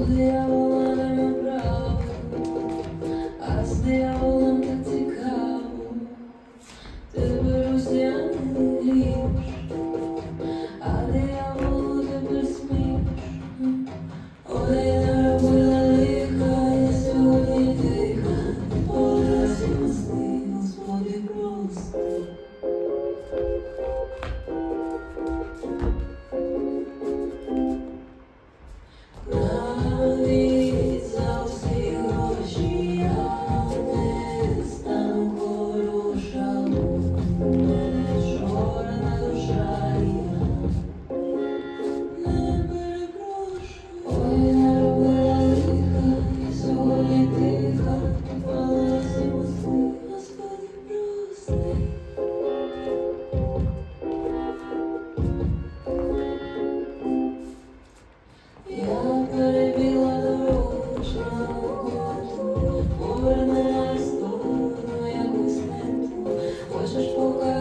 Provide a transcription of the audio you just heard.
диявола нема права, а з дияволом так цікаво. Тепер русяний гріш, а дияволу тепер сміш. Ой, наробила лиха, я сьогодні тиха, Боже, сни, Господи, прости. Навіть за всі гроші я не стану хороша, у мене чорна душа, я не перепрошую. Ой, наробила лиха, я сьогодні тиха, впала всі мости, Господи, прости. Я перебіла дорожню коту, повернула в сторону якусь не ту. Хочеш покажу?